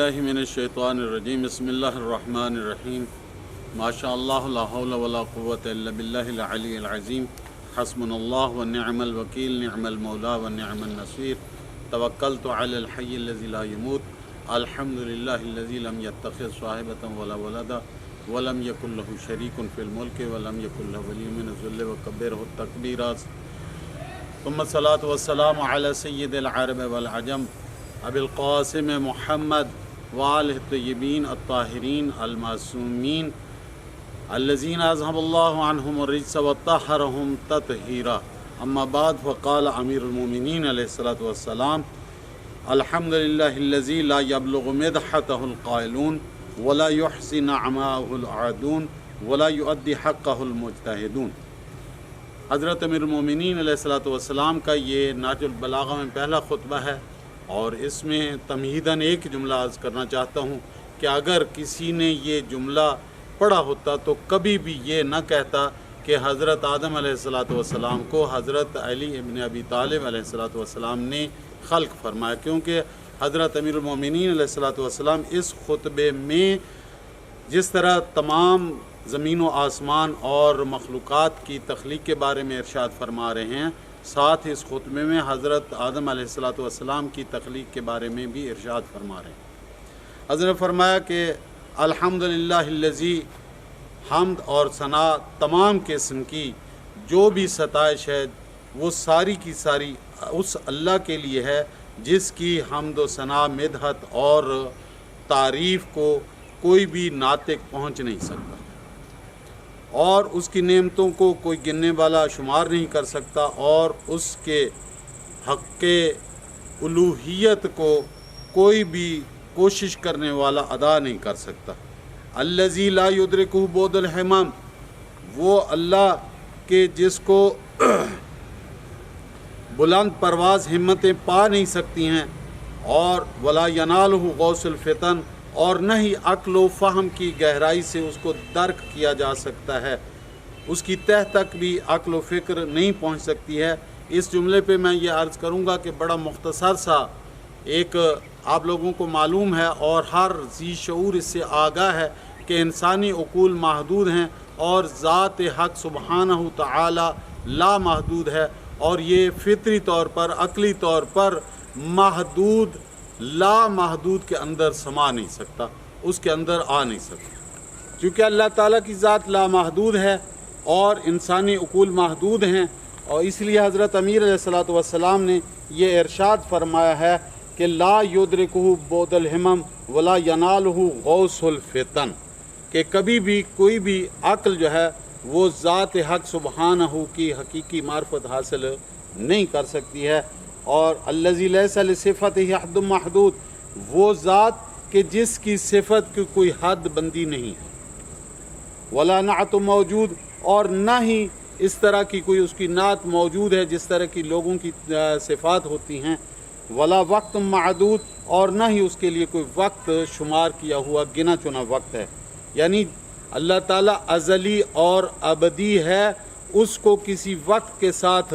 باللہ من الشیطان الرجیم بسم اللہ الرحمن الرحیم ماشاء اللہ لا حول ولا قوة الا باللہ العلی العظیم حسبنا اللہ ونعم الوکیل نعم المولا ونعم النصیر توکلت علی الحی الذی لا یموت الحمد للہ الذی لم یتخذ صاحبۃ ولا ولدا ولم یکن له شریک فی الملک ولم یکن له ولی من الذل وکبرہ تکبیرا ثم الصلاة والسلام علی سید العرب والعجم ابی القاسم محمد وآلہ الطیبین الطاہرین المعصومین الذین اذهب اللہ عنہم الرجس وطہرہم تطہیرا اما بعد فقال امیر المؤمنین علیہ الصلاۃ والسلام الحمد للہ الذی لا یبلغ مدحتہ القائلون ولا یحصی نعماہ العادون ولا یؤدی حقہ المجتہدون۔ حضرت امیر المؤمنین علیہ الصلاۃ والسلام کا یہ نہج البلاغہ میں پہلا خطبہ ہے، اور اس میں تمہیداً ایک جملہ عرض کرنا چاہتا ہوں کہ اگر کسی نے یہ جملہ پڑھا ہوتا تو کبھی بھی یہ نہ کہتا کہ حضرت آدم علیہ الصلاۃ والسلام کو حضرت علی ابن ابی طالب علیہ الصلاۃ والسلام نے خلق فرمایا، کیونکہ حضرت امیر المؤمنین علیہ الصلاۃ والسلام اس خطبے میں جس طرح تمام زمین و آسمان اور مخلوقات کی تخلیق کے بارے میں ارشاد فرما رہے ہیں، ساتھ اس خطبے میں حضرت آدم علیہ الصلاۃ والسلام کی تخلیق کے بارے میں بھی ارشاد فرما رہے ہیں۔ حضرت فرمایا کہ الحمدللہ الذی، حمد اور ثنا تمام قسم کی جو بھی ستائش ہے وہ ساری کی ساری اس اللہ کے لیے ہے جس کی حمد و ثنا مدحت اور تعریف کو کوئی بھی ناطق پہنچ نہیں سکتا، اور اس کی نعمتوں کو کوئی گننے والا شمار نہیں کر سکتا، اور اس کے حق الوہیت کو کوئی بھی کوشش کرنے والا ادا نہیں کر سکتا۔ الذی لا یدرکہ بعد الہمم، وہ اللہ کے جس کو بلند پرواز ہمتیں پا نہیں سکتی ہیں، اور ولا ینالہ غوث الفتن، اور نہ ہی عقل و فہم کی گہرائی سے اس کو درک کیا جا سکتا ہے، اس کی تہ تک بھی عقل و فکر نہیں پہنچ سکتی ہے۔ اس جملے پہ میں یہ عرض کروں گا کہ بڑا مختصر سا ایک آپ لوگوں کو معلوم ہے اور ہر ذی شعور اس سے آگاہ ہے کہ انسانی عقول محدود ہیں اور ذات حق سبحانہ تعالی لا محدود ہے، اور یہ فطری طور پر عقلی طور پر محدود لا محدود کے اندر سما نہیں سکتا، اس کے اندر آ نہیں سکتا، کیونکہ اللہ تعالیٰ کی ذات لا محدود ہے اور انسانی عقول محدود ہیں، اور اس لیے حضرت امیر علیہ الصلاۃ والسلام نے یہ ارشاد فرمایا ہے کہ لا یدرکہ بعد الہمم ولا ینالہ غوث الفتن، کہ کبھی بھی کوئی بھی عقل جو ہے وہ ذات حق سبحانہ کی حقیقی معرفت حاصل نہیں کر سکتی ہے۔ اور الذی لیس لصفتہ حد محدود، وہ ذات کہ جس کی صفت کی کوئی حد بندی نہیں ہے، ولا نعت موجود، اور نہ ہی اس طرح کی کوئی اس کی نعت موجود ہے جس طرح کی لوگوں کی صفات ہوتی ہیں، ولا وقت معدود، اور نہ ہی اس کے لیے کوئی وقت شمار کیا ہوا گنا چنا وقت ہے، یعنی اللہ تعالیٰ ازلی اور ابدی ہے، اس کو کسی وقت کے ساتھ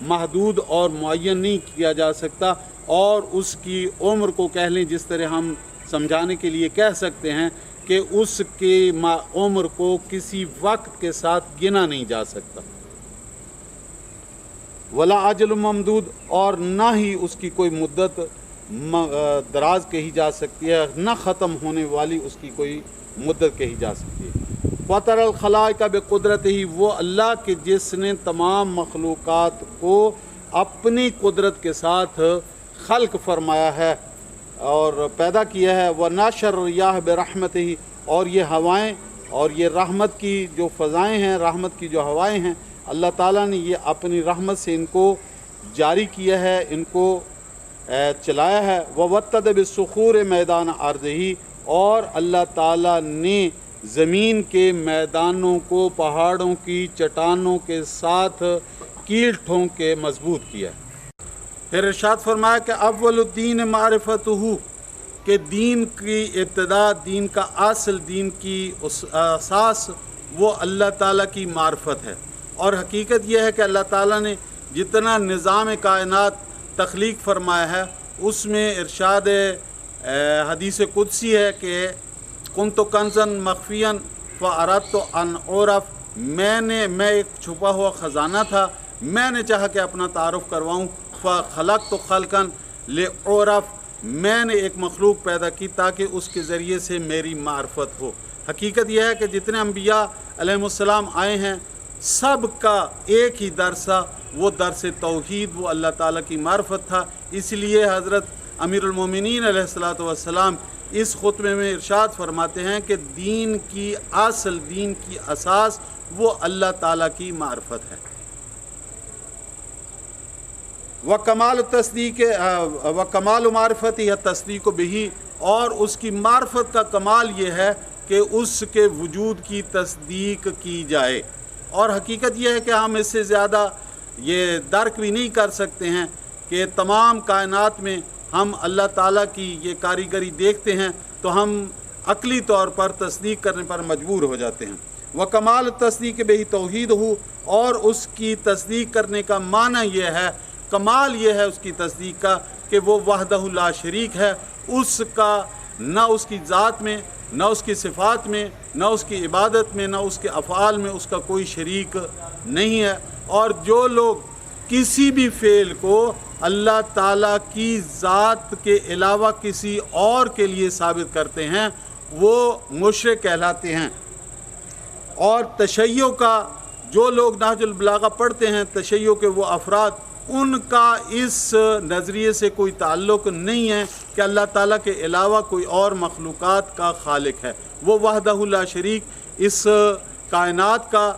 محدود اور معین نہیں کیا جا سکتا، اور اس کی عمر کو کہہ لیں جس طرح ہم سمجھانے کے لیے کہہ سکتے ہیں کہ اس کی عمر کو کسی وقت کے ساتھ گنا نہیں جا سکتا، ولا اجل ممدود، اور نہ ہی اس کی کوئی مدت دراز کہی جا سکتی ہے، نہ ختم ہونے والی اس کی کوئی مدت کہی جا سکتی ہے۔ فطر الخلائق بقدرتہ، وہ اللہ کے جس نے تمام مخلوقات کو اپنی قدرت کے ساتھ خلق فرمایا ہے اور پیدا کیا ہے، ونشر الریاح برحمتہ، اور یہ ہوائیں اور یہ رحمت کی جو فضائیں ہیں، رحمت کی جو ہوائیں ہیں، اللہ تعالیٰ نے یہ اپنی رحمت سے ان کو جاری کیا ہے، ان کو چلایا ہے۔ ووطد بالصخور میدان ارضہ، اور اللہ تعالیٰ نے زمین کے میدانوں کو پہاڑوں کی چٹانوں کے ساتھ کیل ٹھونک کے مضبوط کیا۔ پھر ارشاد فرمایا کہ اول الدین معرفتہ، کہ دین کی ابتدا، دین کا اصل، دین کی اساس وہ اللہ تعالیٰ کی معرفت ہے، اور حقیقت یہ ہے کہ اللہ تعالیٰ نے جتنا نظام کائنات تخلیق فرمایا ہے اس میں ارشاد حدیث قدسی ہے کہ کنت کنزن مخفیاً فاردت ان اعرف، میں ایک چھپا ہوا خزانہ تھا، میں نے چاہا کہ اپنا تعارف کرواؤں، فخلقت خلقا لأعرف، میں نے ایک مخلوق پیدا کی تاکہ اس کے ذریعے سے میری معرفت ہو۔ حقیقت یہ ہے کہ جتنے انبیاء علیہ السلام آئے ہیں سب کا ایک ہی درس تھا، وہ درس توحید، وہ اللہ تعالیٰ کی معرفت تھا۔ اس لیے حضرت امیر المومنین علیہ السلام اس خطبے میں ارشاد فرماتے ہیں کہ دین کی اصل، دین کی اساس وہ اللہ تعالیٰ کی معرفت ہے۔ وکمال تصدیق وکمال معرفت یا تصدیق بہی، اور اس کی معرفت کا کمال یہ ہے کہ اس کے وجود کی تصدیق کی جائے۔ اور حقیقت یہ ہے کہ ہم اس سے زیادہ یہ درک بھی نہیں کر سکتے ہیں کہ تمام کائنات میں ہم اللہ تعالیٰ کی یہ کاریگری دیکھتے ہیں تو ہم عقلی طور پر تصدیق کرنے پر مجبور ہو جاتے ہیں۔ وکمال تصدیق بہی توحید ہو، اور اس کی تصدیق کرنے کا معنی یہ ہے، کمال یہ ہے اس کی تصدیق کا کہ وہ وحدہ لا شریک ہے، اس کا نہ اس کی ذات میں، نہ اس کی صفات میں، نہ اس کی عبادت میں، نہ اس کے افعال میں اس کا کوئی شریک نہیں ہے۔ اور جو لوگ کسی بھی فعل کو اللہ تعالیٰ کی ذات کے علاوہ کسی اور کے لیے ثابت کرتے ہیں وہ مشرک کہلاتے ہیں۔ اور تشیع کا جو لوگ نہج البلاغہ پڑھتے ہیں، تشیع کے وہ افراد، ان کا اس نظریے سے کوئی تعلق نہیں ہے کہ اللہ تعالیٰ کے علاوہ کوئی اور مخلوقات کا خالق ہے۔ وہ وحدہ لا شریک اس کائنات کا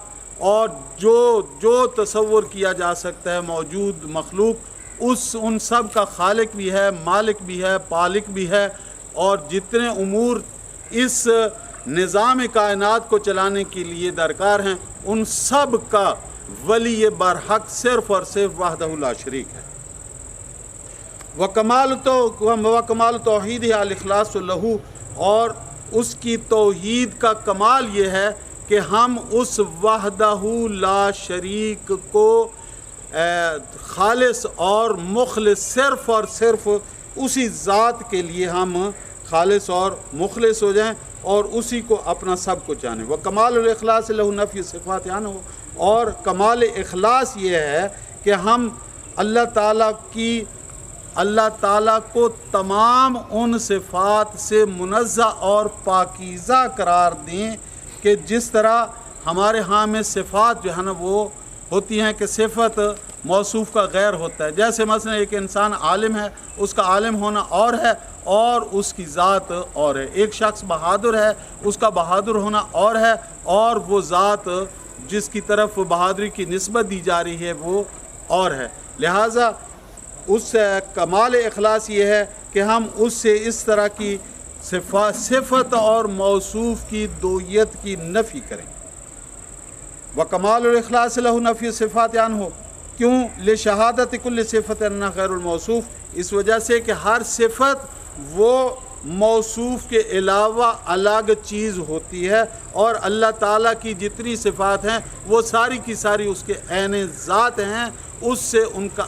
اور جو تصور کیا جا سکتا ہے موجود مخلوق، ان سب کا خالق بھی ہے، مالک بھی ہے، پالک بھی ہے، اور جتنے امور اس نظام کائنات کو چلانے کے لیے درکار ہیں ان سب کا ولی برحق صرف اور صرف وحدہ لا شریک ہے۔ وکمال توحید الاخلاص لہو، اور اس کی توحید کا کمال یہ ہے کہ ہم اس وحدہ لا شریک کو خالص اور مخلص، صرف اور صرف اسی ذات کے لیے ہم خالص اور مخلص ہو جائیں اور اسی کو اپنا سب کچھ جانیں۔ وکمال الاخلاص لہو نفی صفات عنہ، اور کمال اخلاص یہ ہے کہ ہم اللہ تعالیٰ کو تمام ان صفات سے منزہ اور پاکیزہ قرار دیں کہ جس طرح ہمارے ہاں میں صفات جو ہے نا وہ ہوتی ہیں کہ صفت موصوف کا غیر ہوتا ہے۔ جیسے مثلا ایک انسان عالم ہے، اس کا عالم ہونا اور ہے اور اس کی ذات اور ہے۔ ایک شخص بہادر ہے، اس کا بہادر ہونا اور ہے اور وہ ذات جس کی طرف بہادری کی نسبت دی جا رہی ہے وہ اور ہے۔ لہٰذا اس کمال اخلاص یہ ہے کہ ہم اس سے اس طرح کی صفت اور موصوف کی دویت کی نفی کریں۔ وکمال الاخلاص لہو نفی صفات عنہ، کیوں؟ لشہادت کل صفت انہا غیر الموصوف، اس وجہ سے کہ ہر صفت وہ موصوف کے علاوہ الگ چیز ہوتی ہے، اور اللہ تعالیٰ کی جتنی صفات ہیں وہ ساری کی ساری اس کے عین ذات ہیں، اس سے ان کا